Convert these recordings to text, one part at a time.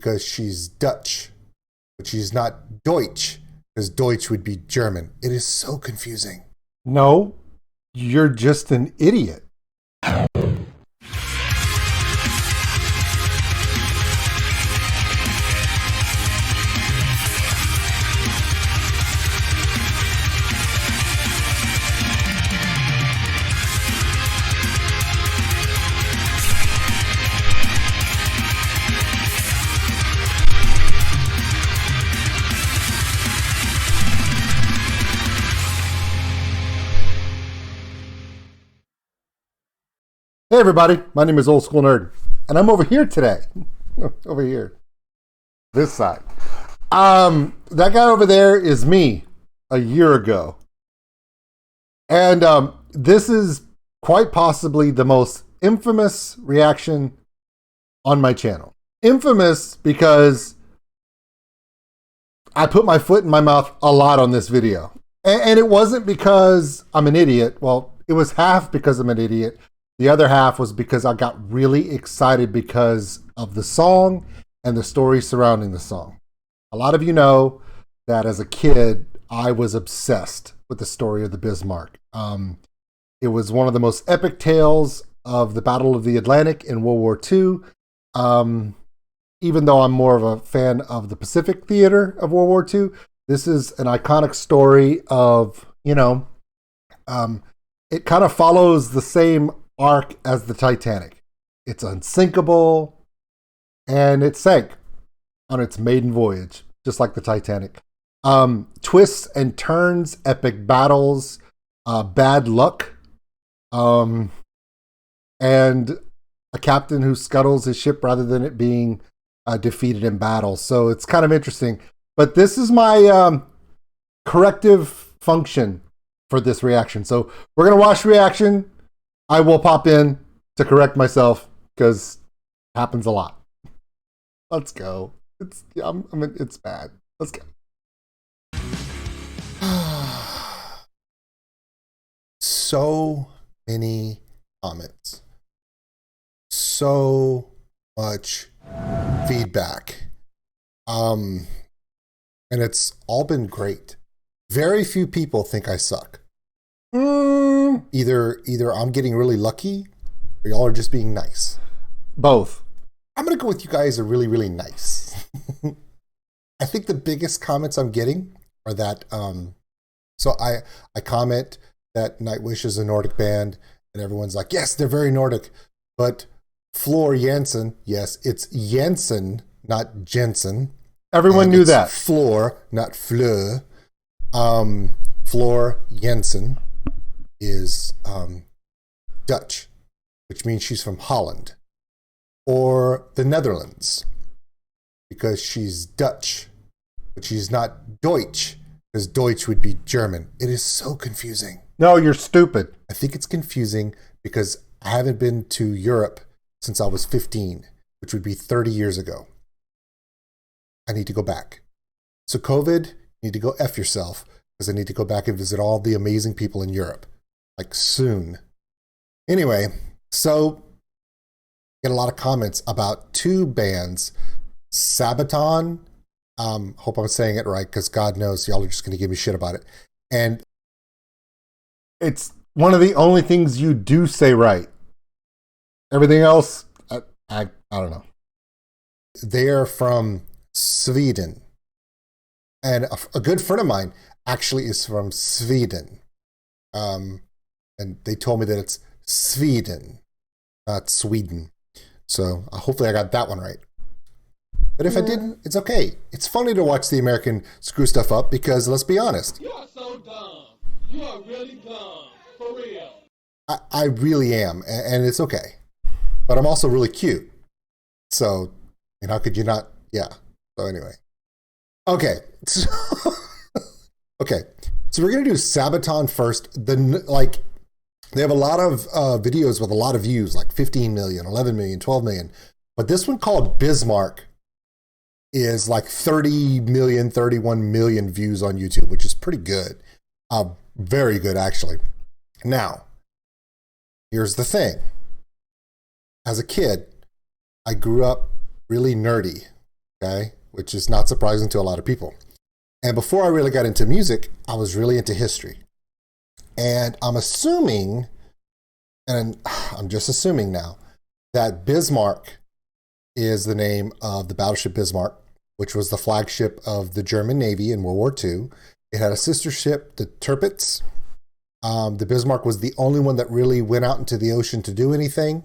because she's Dutch, but she's not Deutsch because Deutsch would be German. It is so confusing. No, you're just an idiot. Hey everybody, my name is OldSkuleNerd, and I'm over here today. Over here. This side. That guy over there is me a year ago. And this is quite possibly the most infamous reaction on my channel. Infamous because I put my foot in my mouth a lot on this video. And it wasn't because I'm an idiot. Well, it was half because I'm an idiot. The other half was because I got really excited because of the song and the story surrounding the song. A lot of you know that as a kid, I was obsessed with the story of the Bismarck. It was one of the most epic tales of the Battle of the Atlantic in World War II. Even though I'm more of a fan of the Pacific theater of World War II, this is an iconic story of, it kind of follows the same arc as the Titanic. It's unsinkable, and it sank on its maiden voyage, just like the Titanic. Twists and turns, epic battles, bad luck, and a captain who scuttles his ship rather than it being defeated in battle. So it's kind of interesting. But this is my corrective function for this reaction. So we're going to watch reaction. I will pop in to correct myself because it happens a lot. Let's go. It's bad. Let's go. So many comments. So much feedback. And it's all been great. Very few people think I suck. Either I'm getting really lucky or y'all are just being nice. Both. I'm going to go with you guys are really, really nice. I think the biggest comments I'm getting are that, so I comment that Nightwish is a Nordic band and everyone's like, yes, they're very Nordic, but Floor Jansen, yes, it's Jensen, not Jensen. Everyone knew that. Floor, not Fleur. Floor Jansen is Dutch, which means she's from Holland or the Netherlands because she's Dutch, but she's not Deutsch because Deutsch would be German. It is so confusing. No, you're stupid. I think it's confusing because I haven't been to Europe since I was 15, which would be 30 years ago. I need to go back. So COVID, you need to go F yourself because I need to go back and visit all the amazing people in Europe. Like soon. Anyway, so get a lot of comments about two bands, SABATON. Hope I'm saying it right because God knows y'all are just going to give me shit about it. And it's one of the only things you do say right. Everything else, I don't know. They're from Sweden. And a good friend of mine actually is from Sweden. And they told me that it's Sweden, not Sweden. So hopefully I got that one right. But if I didn't, it's okay. It's funny to watch the American screw stuff up because let's be honest. You are so dumb. You are really dumb. For real. I really am. And it's okay. But I'm also really cute. So, how could you not? Yeah. So anyway. Okay. Okay. So we're going to do SABATON first. They have a lot of videos with a lot of views, like 15 million, 11 million, 12 million. But this one called Bismarck is like 30 million, 31 million views on YouTube, which is pretty good. Very good, actually. Now, here's the thing. As a kid, I grew up really nerdy. okay, which is not surprising to a lot of people. And before I really got into music, I was really into history. And I'm assuming, and I'm just assuming now, that Bismarck is the name of the battleship Bismarck, which was the flagship of the German Navy in World War II. It had a sister ship, the Tirpitz. The Bismarck was the only one that really went out into the ocean to do anything.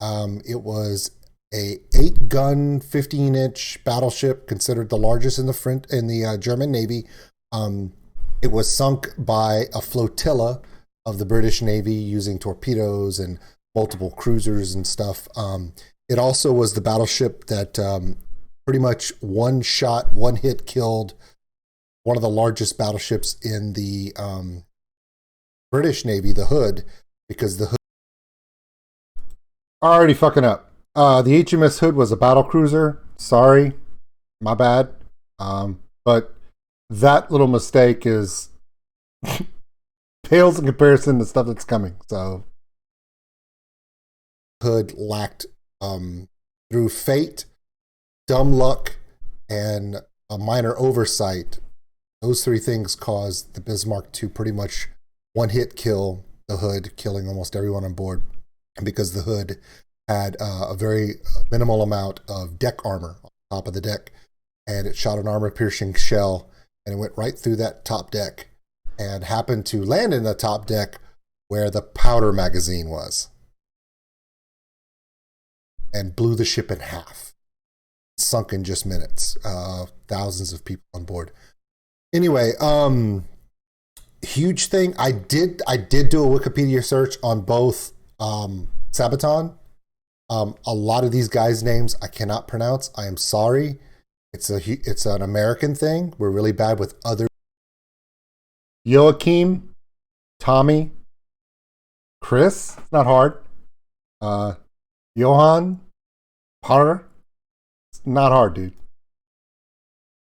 It was a 8-gun, 15-inch battleship, considered the largest in the German Navy. It was sunk by a flotilla of the British Navy using torpedoes and multiple cruisers and stuff. It also was the battleship that pretty much one shot, one hit killed one of the largest battleships in the British Navy, the Hood, because the Hood... Already fucking up. The HMS Hood was a battle cruiser. Sorry. My bad. But that little mistake is pales in comparison to stuff that's coming. So Hood lacked, through fate, dumb luck, and a minor oversight. Those three things caused the Bismarck to pretty much one-hit kill the Hood, killing almost everyone on board. And because the Hood had a very minimal amount of deck armor on top of the deck, and it shot an armor-piercing shell, and it went right through that top deck and happened to land in the top deck where the powder magazine was, and blew the ship in half. Sunk in just minutes. Thousands of people on board. Anyway, huge thing. I did do a Wikipedia search on both SABATON. A lot of these guys' names I cannot pronounce. I am sorry. It's an American thing. We're really bad with other. Joachim, Tommy, Chris. It's not hard. Johan, Potter. It's not hard, dude.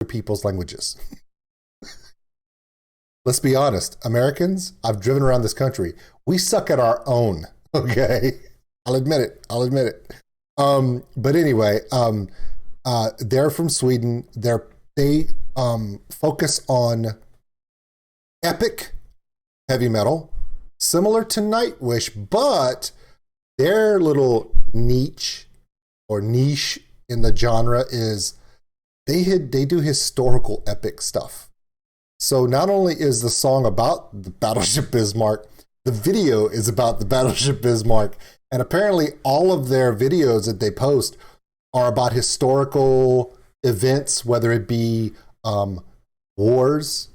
People's languages. Let's be honest. Americans, I've driven around this country. We suck at our own. Okay. I'll admit it. But anyway, they're from Sweden. They focus on epic heavy metal, similar to Nightwish, but their little niche in the genre is they do historical epic stuff. So not only is the song about the Battleship Bismarck, the video is about the Battleship Bismarck. And apparently all of their videos that they post are about historical events, whether it be wars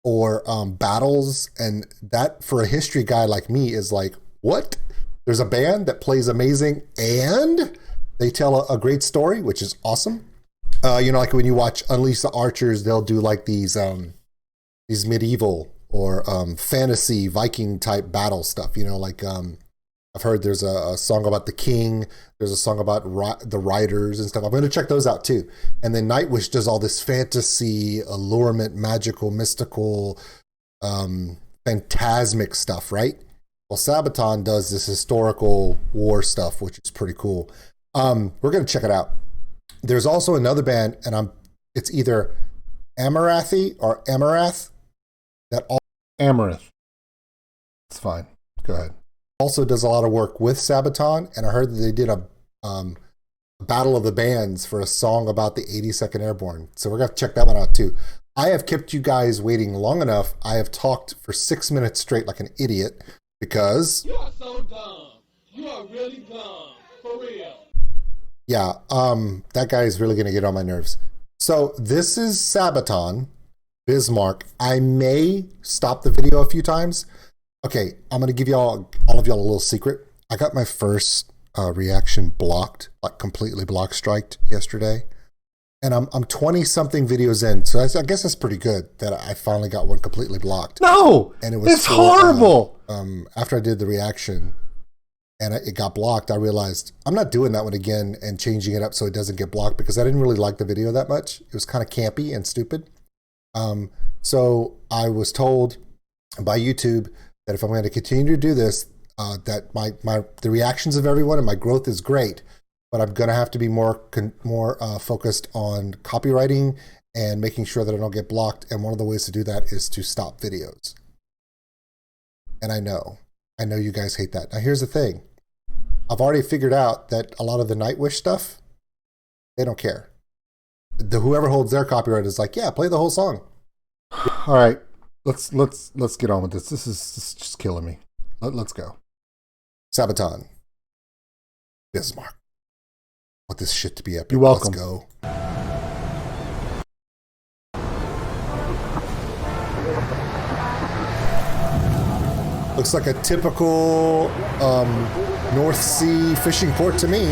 or battles. And that, for a history guy like me, is like, what? There's a band that plays amazing and they tell a great story, which is awesome. Like when you watch Unleash the Archers, they'll do like these medieval or fantasy Viking type battle stuff, I've heard there's a song about the king. There's a song about the riders and stuff. I'm going to check those out too. And then Nightwish does all this fantasy, allurement, magical, mystical, phantasmic stuff, right? Well, SABATON does this historical war stuff, which is pretty cool. We're going to check it out. There's also another band, and it's either Amarathi or Amarath. Amaranth. It's fine. Go ahead. Also does a lot of work with SABATON, and I heard that they did a battle of the bands for a song about the 82nd Airborne. So we're going to check that one out too. I have kept you guys waiting long enough. I have talked for 6 minutes straight like an idiot because... You are so dumb. You are really dumb. For real. Yeah, that guy is really going to get on my nerves. So this is SABATON, Bismarck. I may stop the video a few times. Okay, I'm going to give all of y'all a little secret. I got my first reaction blocked, like completely block striked yesterday. And I'm 20-something videos in, so I guess that's pretty good that I finally got one completely blocked. No! And it was it's horrible! After I did the reaction and it got blocked, I realized I'm not doing that one again and changing it up so it doesn't get blocked because I didn't really like the video that much. It was kind of campy and stupid. So I was told by YouTube that if I'm going to continue to do this, that the reactions of everyone and my growth is great, but I'm going to have to be more focused on copywriting and making sure that I don't get blocked. And one of the ways to do that is to stop videos. And I know you guys hate that. Now, here's the thing. I've already figured out that a lot of the Nightwish stuff, they don't care. Whoever holds their copyright is like, yeah, play the whole song. All right, let's get on with this. This is just killing me. Let's go. SABATON. Bismarck. Want this shit to be epic. You're welcome. Let's go. Looks like a typical North Sea fishing port to me.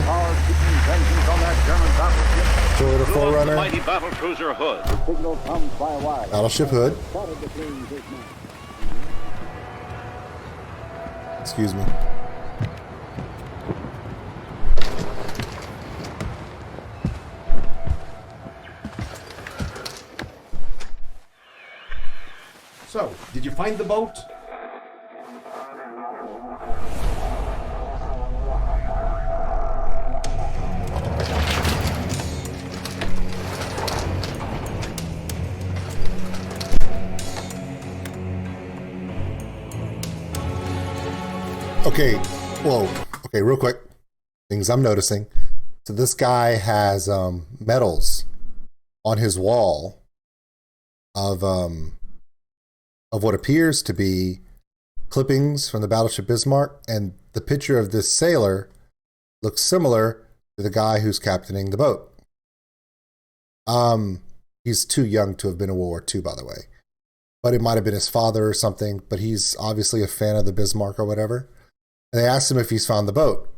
Toyota 4Runner. Mighty battle cruiser Hood. Battleship Hood. Excuse me. So, did you find the boat? Okay, whoa. Okay, real quick. Things I'm noticing. So this guy has medals on his wall of what appears to be clippings from the battleship Bismarck, and the picture of this sailor looks similar to the guy who's captaining the boat. He's too young to have been in World War II, by the way, but it might have been his father or something. But he's obviously a fan of the Bismarck or whatever. And they asked him if he's found the boat,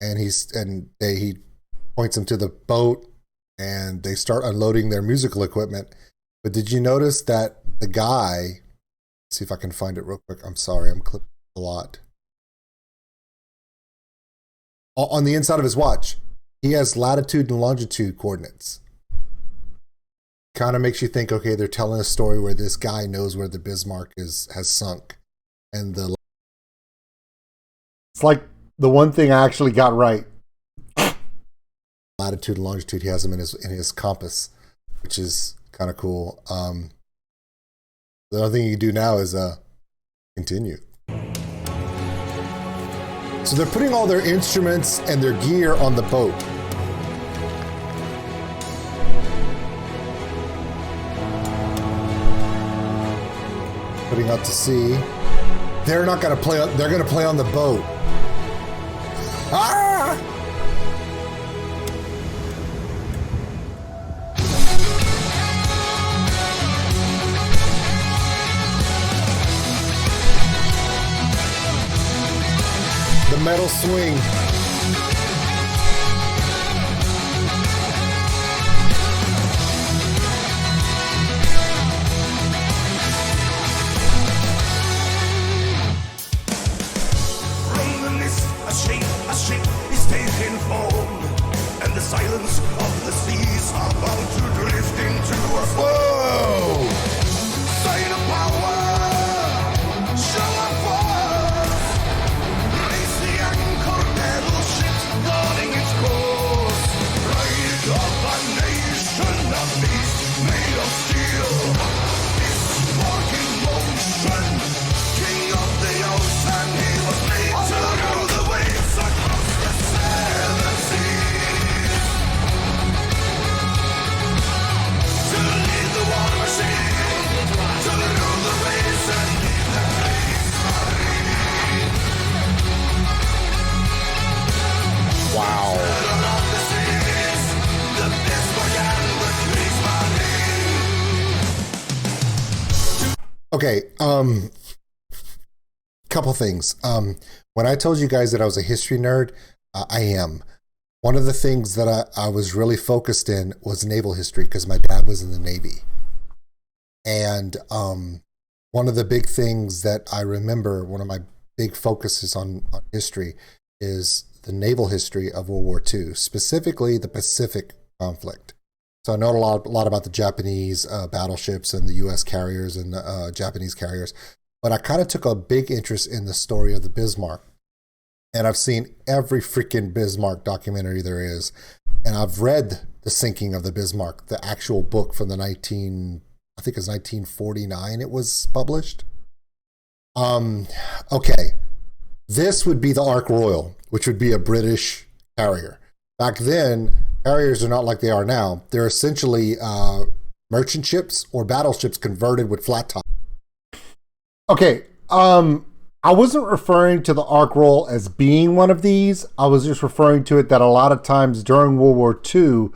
and he points him to the boat, and they start unloading their musical equipment. But did you notice that the guy? See if I can find it real quick. I'm sorry, I'm clipping a lot. On the inside of his watch, he has latitude and longitude coordinates. Kind of makes you think, okay, they're telling a story where this guy knows where the Bismarck has sunk, and the It's like the one thing I actually got right. latitude and longitude, he has them in his compass, which is kind of cool. The only thing you can do now is continue. So they're putting all their instruments and their gear on the boat. Putting out to sea. They're not going to play. They're going to play on the boat. Ah! The metal swing. From the mist, a ship is taking form, and the silence of the seas are bound to drift into a Whoa! sign of power, show of force. Raise the anchor, battleship guarding its course. Pride of a nation of beasts made of steel. Bismarck in motion, king of the ocean, he was made to rule the waves across the seven seas. To lead the war machine, to rule the waves and lead the Kriegsmarine. Wow. Of the seas, the Bismarck and the Kriegsmarine. Okay, couple things. When I told you guys that I was a history nerd, I am. One of the things that I was really focused in was naval history because my dad was in the Navy. And one of the big things that I remember, one of my big focuses on history is the naval history of World War II, specifically the Pacific conflict. So I know a lot about the Japanese battleships and the U.S. carriers and the Japanese carriers, but I kind of took a big interest in the story of the Bismarck. And I've seen every freaking Bismarck documentary there is. And I've read The Sinking of the Bismarck, the actual book from the I think it's 1949 it was published. Okay. This would be the Ark Royal, which would be a British carrier. Back then, carriers are not like they are now. They're essentially merchant ships or battleships converted with flat top. Okay, I wasn't referring to the Ark Royal as being one of these. I was just referring to it that a lot of times during World War II,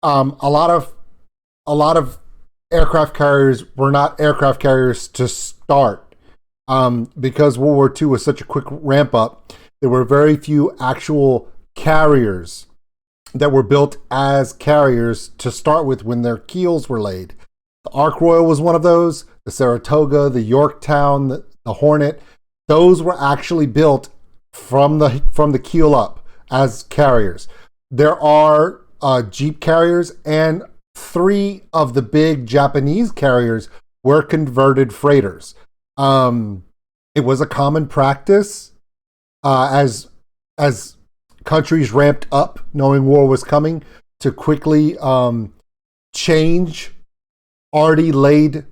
a lot of aircraft carriers were not aircraft carriers to start. Because World War II was such a quick ramp up, there were very few actual carriers that were built as carriers to start with when their keels were laid. The Ark Royal was one of those. The Saratoga, the Yorktown, the Hornet, those were actually built from the keel up as carriers. There are Jeep carriers, and 3 of the big Japanese carriers were converted freighters. It was a common practice as countries ramped up, knowing war was coming, to quickly change already laid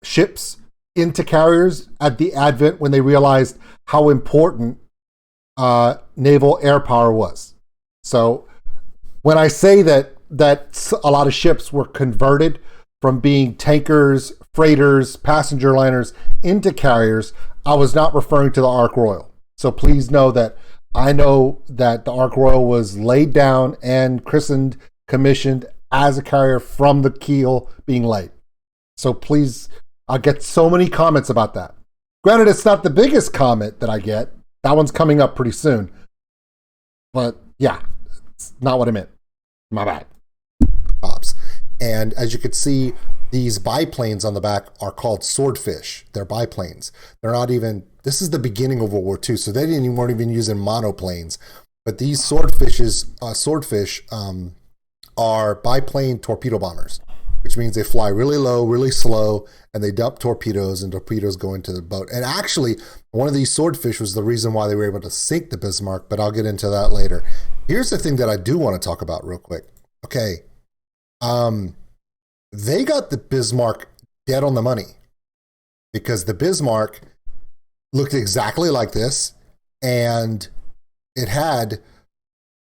ships into carriers at the advent when they realized how important naval air power was. So when I say that a lot of ships were converted from being tankers, freighters, passenger liners into carriers, I was not referring to the Ark Royal. So please know that I know that the Ark Royal was laid down and christened, commissioned as a carrier from the keel being laid. So please, I get so many comments about that. Granted, it's not the biggest comment that I get. That one's coming up pretty soon. But yeah, it's not what I meant. My bad. And as you can see, these biplanes on the back are called swordfish. They're biplanes. They're not even, this is the beginning of World War II, so they weren't even using monoplanes. But these swordfish are biplane torpedo bombers, which means they fly really low, really slow, and they dump torpedoes, and torpedoes go into the boat. And actually, one of these swordfish was the reason why they were able to sink the Bismarck, but I'll get into that later. Here's the thing that I do want to talk about real quick. Okay. They got the Bismarck dead on the money because the Bismarck looked exactly like this, and it had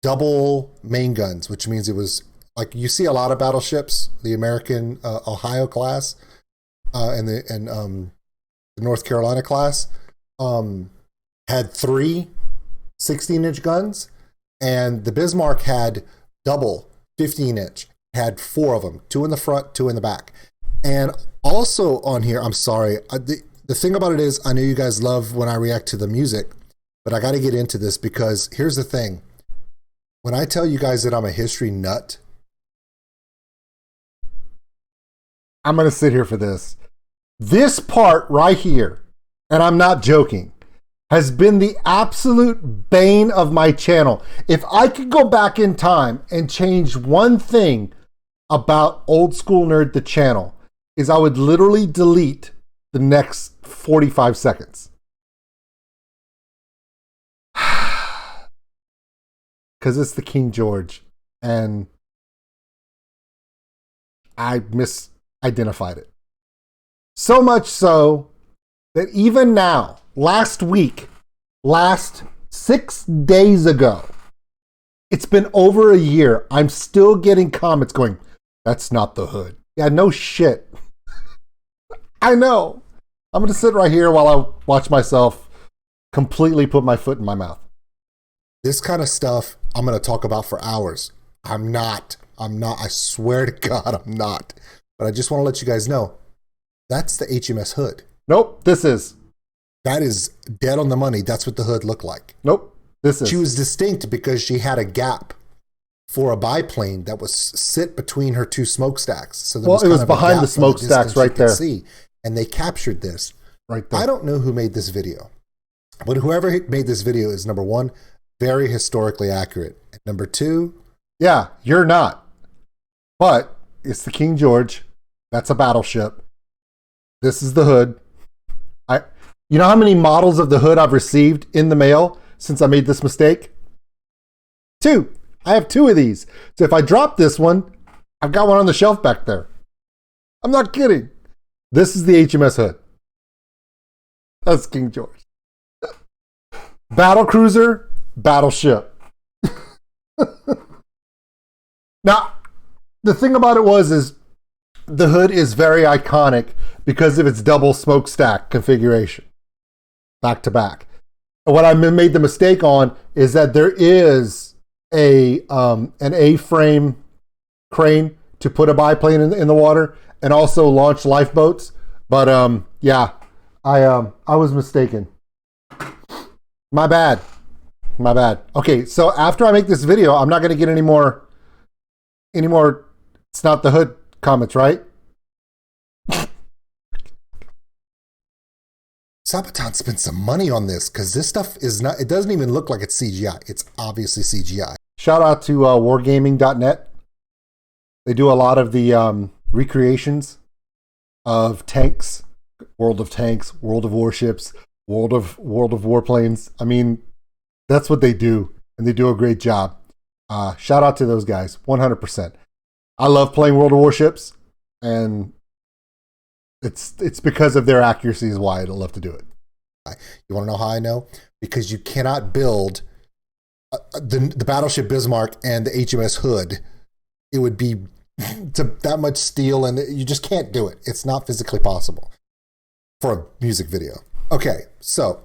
double main guns, which means it was like you see a lot of battleships, the American Ohio class and the North Carolina class had 3 16-inch guns, and the Bismarck had double 15-inch. Had 4 of them, 2 in the front, 2 in the back. And also on here, I'm sorry, the thing about it is, I know you guys love when I react to the music, but I got to get into this because here's the thing. When I tell you guys that I'm a history nut, I'm going to sit here for this. This part right here, and I'm not joking, has been the absolute bane of my channel. If I could go back in time and change one thing about Old School Nerd, the channel, is I would literally delete the next 45 seconds. Because it's the King George, and I misidentified it. So much so that even now, last 6 days ago, it's been over a year, I'm still getting comments going, "That's not the hood." Yeah, no shit. I know. I'm going to sit right here while I watch myself completely put my foot in my mouth. This kind of stuff I'm going to talk about for hours. I'm not. I swear to God, I'm not. But I just want to let you guys know, that's the HMS hood. Nope, this is. That is dead on the money. That's what the hood looked like. Nope, this is. She was distinct because she had a gap for a biplane that was sit between her 2 smokestacks. So there it was behind the smokestacks right there. See, and they captured this. Right there. I don't know who made this video, but whoever made this video is, number 1, very historically accurate. And number 2, yeah, you're not. But it's the King George. That's a battleship. This is the hood. You know how many models of the hood I've received in the mail since I made this mistake? 2. I have 2 of these. So if I drop this one, I've got one on the shelf back there. I'm not kidding. This is the HMS hood. That's King George. Battle cruiser, battleship. Now, the thing about it is the hood is very iconic because of its double smokestack configuration, back to back. And what I made the mistake on is that there is an A-frame crane to put a biplane in the water and also launch lifeboats. But yeah, I was mistaken. My bad. Okay, so after I make this video, I'm not going to get any more it's not the hood comments, right? SABATON spent some money on this because this stuff it doesn't even look like it's CGI. It's obviously CGI. Shout out to wargaming.net. They do a lot of the recreations of tanks, World of Tanks, World of Warships, World of Warplanes. I mean, that's what they do, and they do a great job. Shout out to those guys, 100%. I love playing World of Warships, and it's because of their accuracy is why I'd love to do it. You want to know how I know? Because you cannot build the battleship Bismarck and the HMS Hood. It would be that much steel, and you just can't do it. It's not physically possible for a music video. Okay, so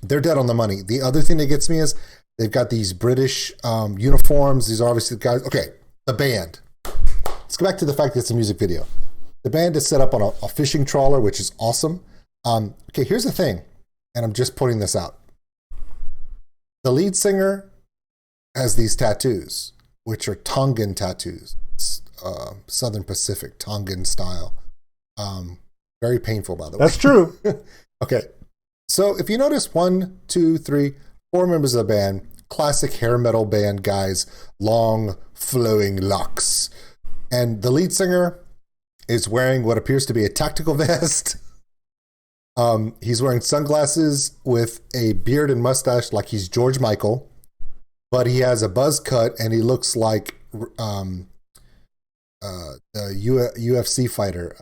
they're dead on the money. The other thing that gets me is they've got these British uniforms. These are obviously the guys. Okay, the band. Let's go back to the fact that it's a music video. The band is set up on a fishing trawler, which is awesome. Okay, here's the thing, and I'm just putting this out. The lead singer has these tattoos, which are Tongan tattoos, Southern Pacific, Tongan style. Very painful, by the way. That's true. Okay, so if you notice 1, 2, 3, 4 members of the band, classic hair metal band guys, long flowing locks. And the lead singer is wearing what appears to be a tactical vest. He's wearing sunglasses with a beard and mustache like he's George Michael, but he has a buzz cut and he looks like the UFC fighter,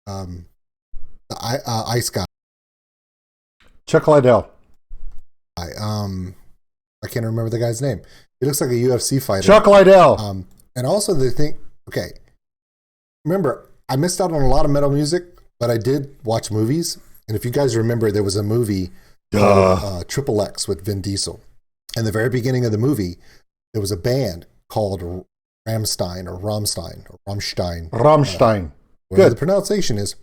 the Ice Guy. Chuck Liddell. I can't remember the guy's name. He looks like a UFC fighter. Chuck Liddell. And also the thing, okay, remember, I missed out on a lot of metal music, but I did watch movies. And if you guys remember, there was a movie called Triple X with Vin Diesel. In the very beginning of the movie, there was a band called Rammstein. Good. Whatever the pronunciation is.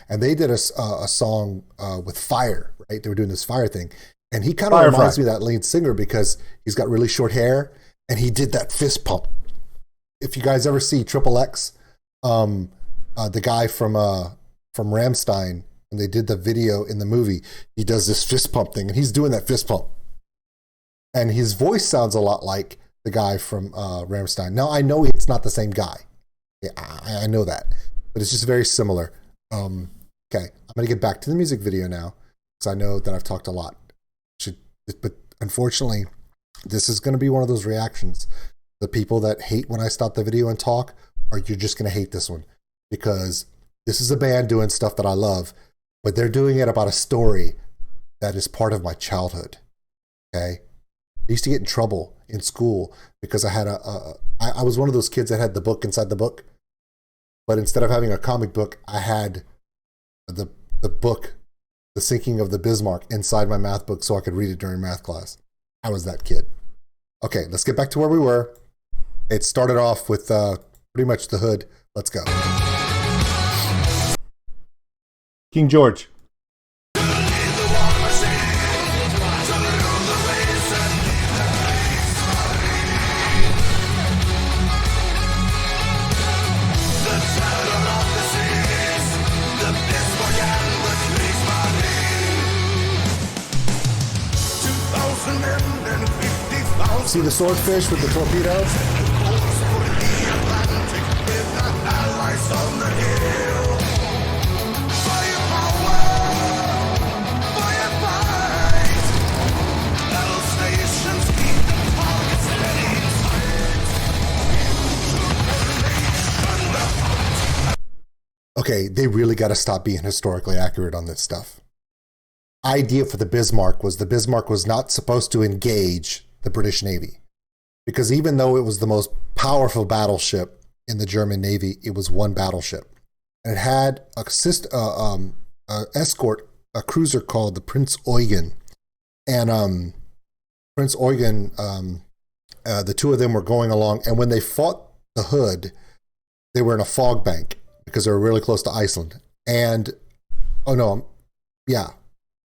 And they did a song with fire, right? They were doing this fire thing. And he kind of reminds me of that lead singer because he's got really short hair and he did that fist pump. If you guys ever see Triple X, the guy from Rammstein, when they did the video in the movie, he does this fist pump thing and he's doing that fist pump. And his voice sounds a lot like the guy from Rammstein. Now, I know it's not the same guy. Yeah, I know that. But it's just very similar. Okay, I'm going to get back to the music video now because I know that I've talked a lot. But unfortunately, this is going to be one of those reactions. The people that hate when I stop the video and talk, or you're just going to hate this one because this is a band doing stuff that I love, but they're doing it about a story that is part of my childhood. Okay? I used to get in trouble in school because I had I was one of those kids that had the book inside the book, but instead of having a comic book, I had the book, The Sinking of the Bismarck, inside my math book so I could read it during math class. I was that kid. Okay, let's get back to where we were. It started off with pretty much the hood. Let's go. King George. See the swordfish with the torpedo? Battle station. okay, they really got to stop being historically accurate on this stuff. Idea for the Bismarck was not supposed to engage the British Navy, because even though it was the most powerful battleship in the German Navy, it was one battleship, and it had a escort, a cruiser called the Prince Eugen, and Prince Eugen, the two of them were going along, and when they fought the Hood, they were in a fog bank because they were really close to Iceland, and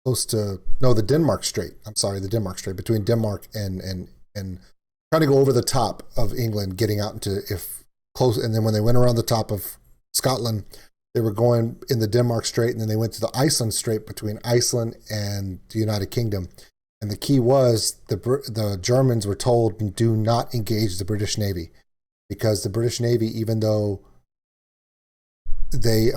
the Denmark Strait. I'm sorry, the Denmark Strait, between Denmark and trying to go over the top of England, getting out into if close. And then when they went around the top of Scotland, they were going in the Denmark Strait, and then they went to the Iceland Strait between Iceland and the United Kingdom. And the key was the Germans were told, do not engage the British Navy, because the British Navy, even though they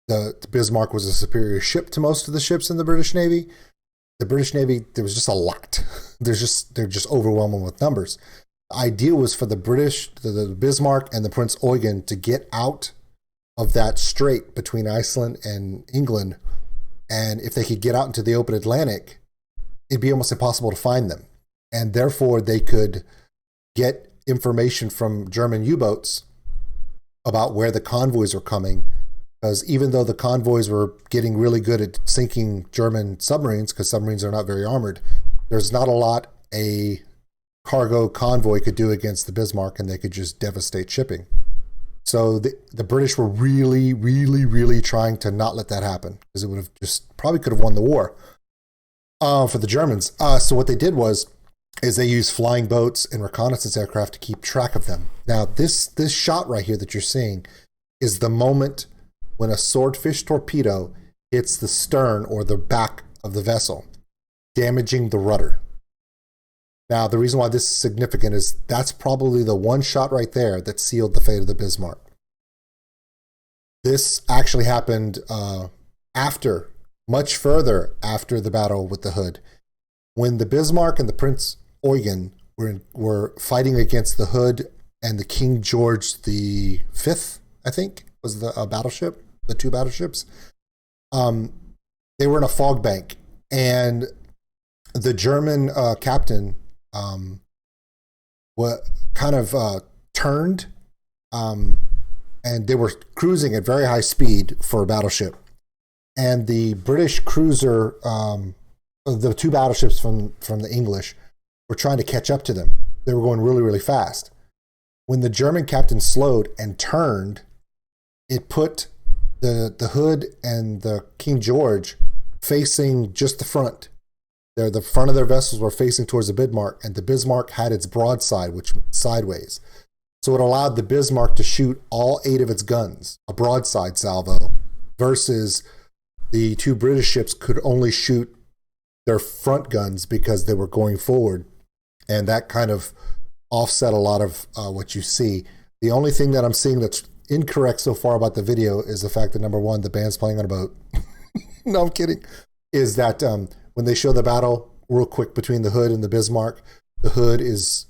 the Bismarck was a superior ship to most of the ships in the British Navy. The British Navy, there was just a lot. They're just overwhelming with numbers. The idea was for the Bismarck and the Prince Eugen to get out of that strait between Iceland and England, and if they could get out into the open Atlantic, it'd be almost impossible to find them, and therefore they could get information from German U-boats about where the convoys were coming. Because even though the convoys were getting really good at sinking German submarines, because submarines are not very armored, there's not a lot a cargo convoy could do against the Bismarck, and they could just devastate shipping. So the British were really, really, really trying to not let that happen, because it would have just probably could have won the war for the Germans. So what they did is they used flying boats and reconnaissance aircraft to keep track of them. Now, this shot right here that you're seeing is the moment when a swordfish torpedo hits the stern or the back of the vessel, damaging the rudder. Now, the reason why this is significant is that's probably the one shot right there that sealed the fate of the Bismarck. This actually happened much further after the battle with the Hood. When the Bismarck and the Prince Eugen were fighting against the Hood and the King George V, I think, was the battleship, the two battleships. They were in a fog bank, and the German captain turned, and they were cruising at very high speed for a battleship. And the British cruiser, the two battleships from the English, were trying to catch up to them. They were going really, really fast. When the German captain slowed and turned, it put the Hood and the King George facing just the front. The front of their vessels were facing towards the Bismarck, and the Bismarck had its broadside, which means sideways. So it allowed the Bismarck to shoot all 8 of its guns, a broadside salvo, versus the two British ships could only shoot their front guns because they were going forward. And that kind of offset a lot of what you see. The only thing that I'm seeing that's incorrect so far about the video is the fact that, number one, the band's playing on a boat. No, I'm kidding. Is that when they show the battle real quick between the Hood and the Bismarck, the Hood is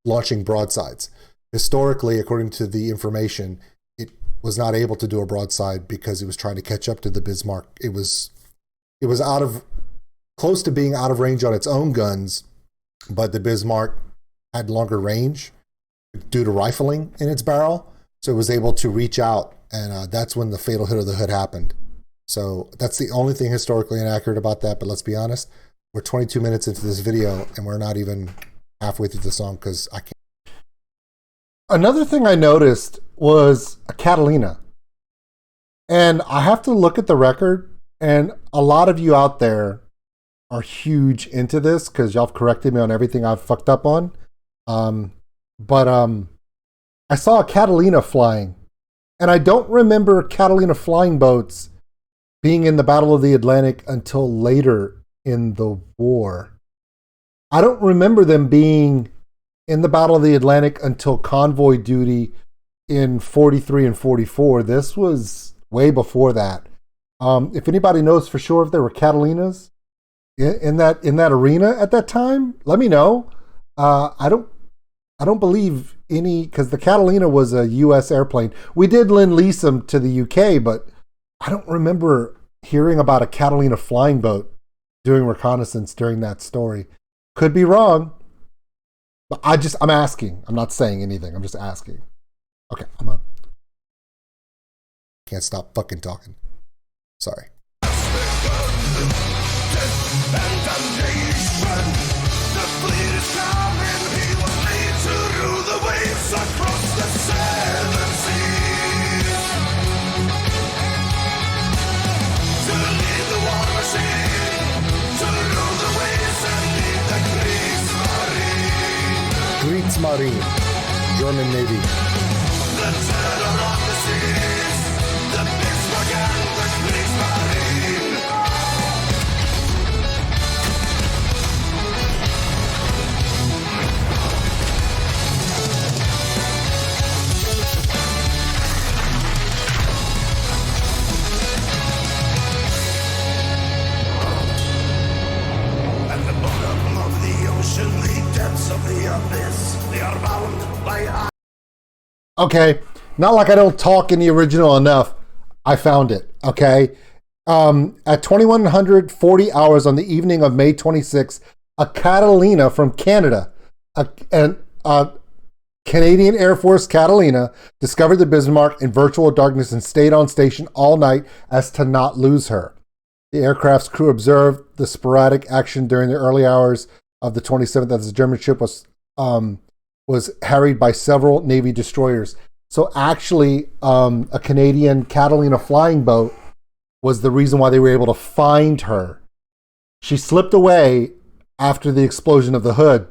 launching broadsides. Historically, according to the information, it was not able to do a broadside because it was trying to catch up to the Bismarck. It was close to being out of range on its own guns, but the Bismarck had longer range due to rifling in its barrel, so it was able to reach out, and that's when the fatal hit of the Hood happened. So that's the only thing historically inaccurate about that, but let's be honest, we're 22 minutes into this video, and we're not even halfway through the song because I can't. Another thing I noticed was a Catalina. And I have to look at the record, and a lot of you out there are huge into this because y'all have corrected me on everything I've fucked up on. But I saw a Catalina flying, and I don't remember Catalina flying boats being in the Battle of the Atlantic until later in the war. I don't remember them being in the Battle of the Atlantic until convoy duty in 43 and 44. This was way before that. If anybody knows for sure if there were Catalinas in that arena at that time, let me know. I don't I don't believe any, because the Catalina was a U.S. airplane. We did lend-lease them to the U.K., but I don't remember hearing about a Catalina flying boat doing reconnaissance during that story. Could be wrong, but I'm asking. I'm not saying anything. I'm just asking. Okay, I'm on. Can't stop fucking talking. Sorry. Kriegsmarine, German Navy. The terror of the seas, the Bismarck and the Kriegsmarine. At the bottom of the ocean, the depths of the abyss, they are bound by. Okay, not like I don't talk in the original enough. I found it, okay? At 2140 hours on the evening of May 26th, a Catalina from Canada, a Canadian Air Force Catalina, discovered the Bismarck in virtual darkness and stayed on station all night as to not lose her. The aircraft's crew observed the sporadic action during the early hours of the 27th as the German ship was harried by several Navy destroyers. So actually, a Canadian Catalina flying boat was the reason why they were able to find her. She slipped away after the explosion of the hood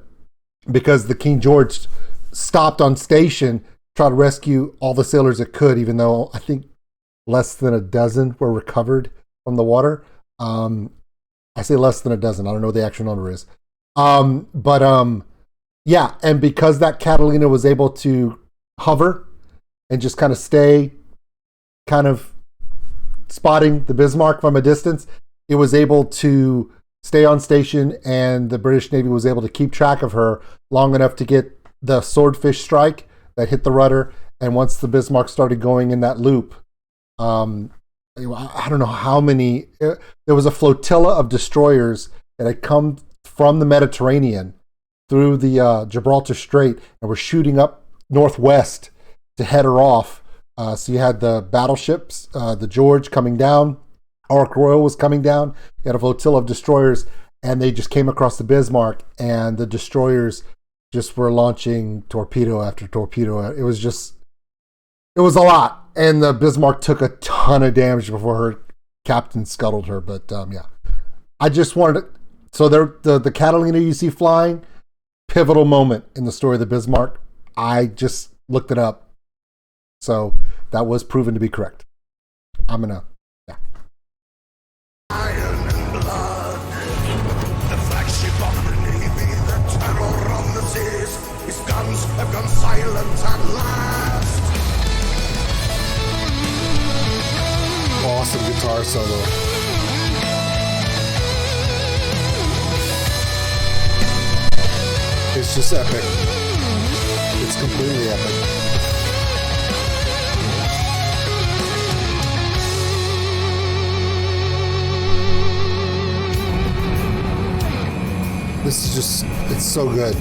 because the King George stopped on station, tried to rescue all the sailors it could, even though I think less than a dozen were recovered from the water. I say less than a dozen. I don't know what the actual number is. Yeah, and because that Catalina was able to hover and just kind of stay kind of spotting the Bismarck from a distance, it was able to stay on station, and the British Navy was able to keep track of her long enough to get the swordfish strike that hit the rudder. And once the Bismarck started going in that loop, I don't know how many, there was a flotilla of destroyers that had come from the Mediterranean through the Gibraltar Strait and were shooting up northwest to head her off. So you had the battleships, the George coming down, Ark Royal was coming down. You had a flotilla of destroyers, and they just came across the Bismarck, and the destroyers just were launching torpedo after torpedo. It was a lot. And the Bismarck took a ton of damage before her captain scuttled her. But yeah, I just wanted to, so the Catalina you see flying, pivotal moment in the story of the Bismarck. I just looked it up. So that was proven to be correct. I'm going to, yeah. Iron and blood, the flagship of the Navy, the terror on the seas. His guns have gone silent at last. Awesome guitar solo. It's just epic. It's completely epic. This is just, it's so good.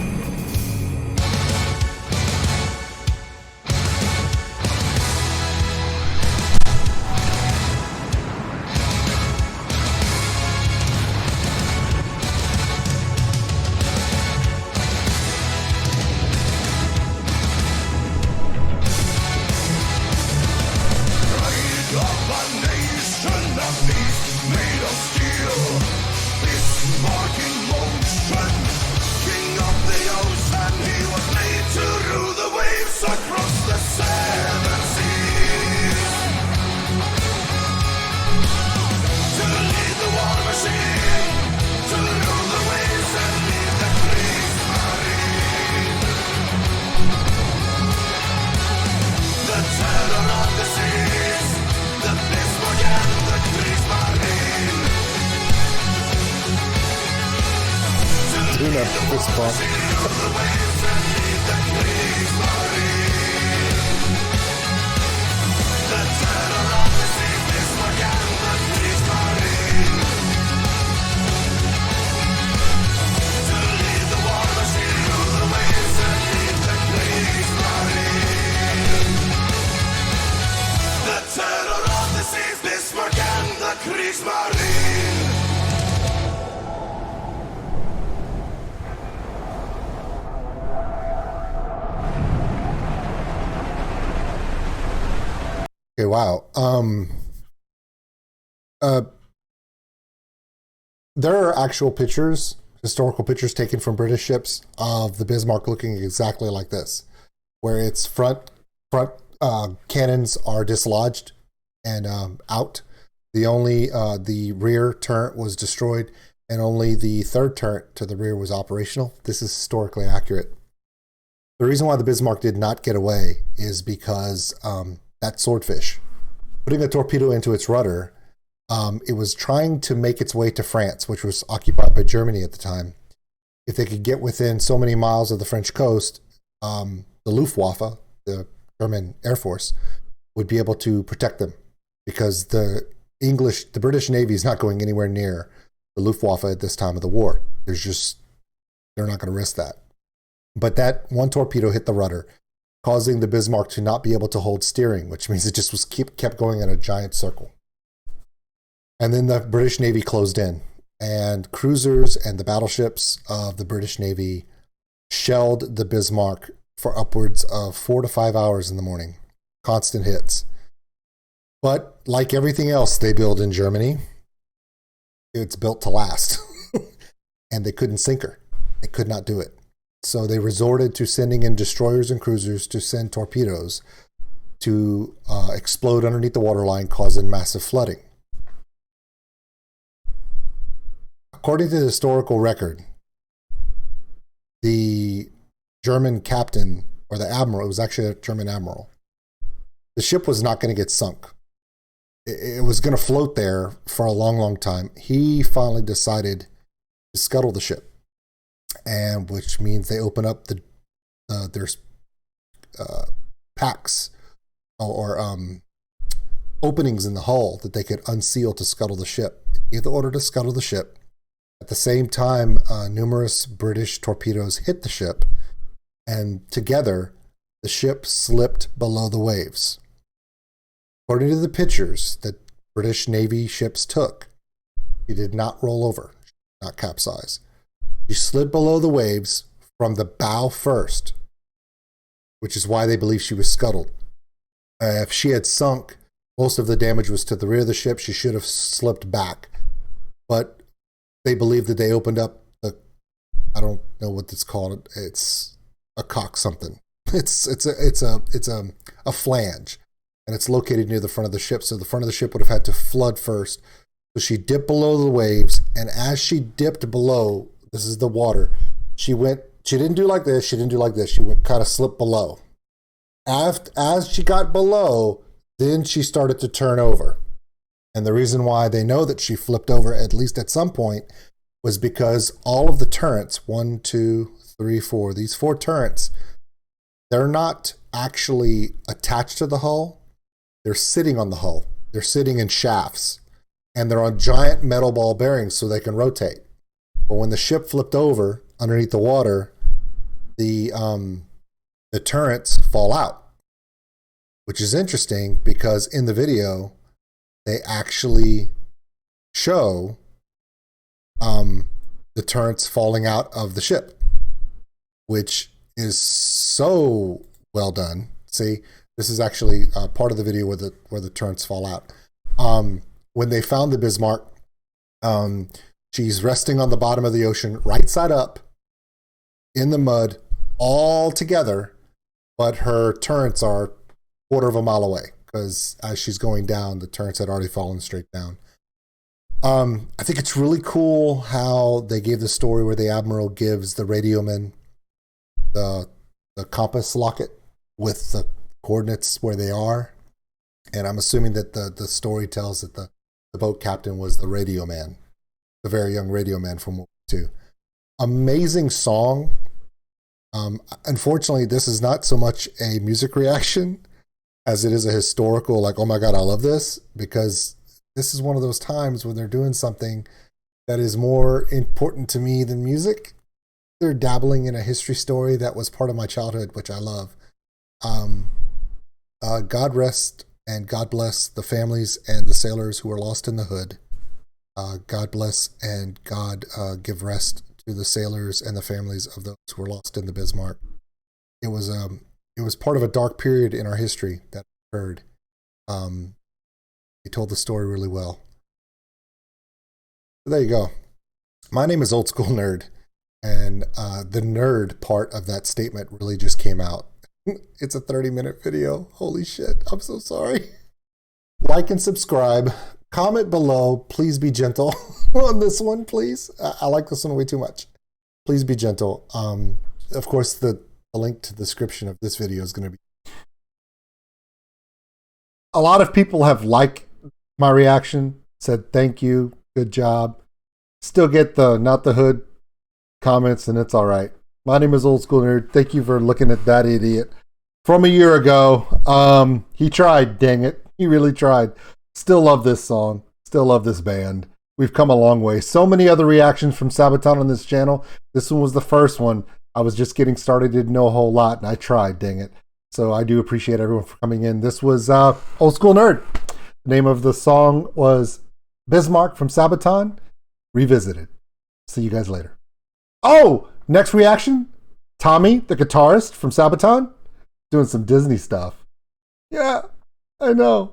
Fist bump. Bismarck and the Kriegsmarine. Okay, wow. There are actual pictures, historical pictures taken from British ships of the Bismarck looking exactly like this, where its front cannons are dislodged and out. The rear turret was destroyed, and only the third turret to the rear was operational. This is historically accurate. The reason why the Bismarck did not get away is because that swordfish, putting a torpedo into its rudder, it was trying to make its way to France, which was occupied by Germany at the time. If they could get within so many miles of the French coast, the Luftwaffe, the German Air Force, would be able to protect them, because the British Navy is not going anywhere near the Luftwaffe at this time of the war. They're not going to risk that. But that one torpedo hit the rudder, causing the Bismarck to not be able to hold steering, which means it just was kept going in a giant circle. And then the British Navy closed in, and cruisers and the battleships of the British Navy shelled the Bismarck for upwards of 4 to 5 hours in the morning. Constant hits. But like everything else they build in Germany, it's built to last. And they couldn't sink her. They could not do it. So they resorted to sending in destroyers and cruisers to send torpedoes to explode underneath the waterline, causing massive flooding. According to the historical record, the German captain, or the admiral, it was actually a German admiral, the ship was not going to get sunk. It was going to float there for a long, long time. He finally decided to scuttle the ship, and which means they open up there's packs or openings in the hull that they could unseal to scuttle the ship. He gave the order to scuttle the ship. At the same time, numerous British torpedoes hit the ship, and together the ship slipped below the waves. According to the pictures that British Navy ships took, she did not roll over, not capsize. She slid below the waves from the bow first, which is why they believe she was scuttled. If she had sunk, most of the damage was to the rear of the ship. She should have slipped back. But they believe that they opened up I don't know what it's called. It's a cock something. It's a flange, and it's located near the front of the ship. So the front of the ship would have had to flood first. So she dipped below the waves, and as she dipped below, this is the water, she didn't do like this, she didn't do like this, she went kind of slipped below. As she got below, then she started to turn over. And the reason why they know that she flipped over, at least at some point, was because all of the turrets, 1, 2, 3, 4, these 4 turrets, they're not actually attached to the hull. They're sitting on the hull. They're sitting in shafts. And they're on giant metal ball bearings so they can rotate. But when the ship flipped over underneath the water, the turrets fall out. Which is interesting because in the video, they actually show the turrets falling out of the ship, which is so well done. See, this is actually part of the video where the turrets fall out. When they found the Bismarck, she's resting on the bottom of the ocean, right side up, in the mud, all together, but her turrets are 1/4 mile away, because as she's going down, the turrets had already fallen straight down. I think it's really cool how they gave the story where the admiral gives the radioman the compass locket with the coordinates where they are. And I'm assuming that the story tells that the boat captain was the radio man, the very young radio man from World War II. Amazing song. Unfortunately, this is not so much a music reaction as it is a historical, like, oh my God, I love this, because this is one of those times when they're doing something that is more important to me than music. They're dabbling in a history story that was part of my childhood, which I love. God rest and God bless the families and the sailors who were lost in the hood. God bless and God give rest to the sailors and the families of those who were lost in the Bismarck. It was part of a dark period in our history that occurred. He told the story really well. So there you go. My name is Old School Nerd, and the nerd part of that statement really just came out. It's a 30-minute video. Holy shit. I'm so sorry. Like and subscribe. Comment below. Please be gentle on this one, please. I like this one way too much. Please be gentle. Of course, the link to the description of this video is going to be. A lot of people have liked my reaction, said thank you, good job. Still get the not the hood comments, and it's all right. My name is Old School Nerd. Thank you for looking at that idiot from a year ago. He tried, dang it. He really tried. Still love this song. Still love this band. We've come a long way. So many other reactions from Sabaton on this channel. This one was the first one. I was just getting started, didn't know a whole lot, and I tried, dang it. So I do appreciate everyone for coming in. This was Old School Nerd. The name of the song was Bismarck from Sabaton, Revisited. See you guys later. Oh, next reaction, Tommy, the guitarist from Sabaton, doing some Disney stuff. Yeah, I know.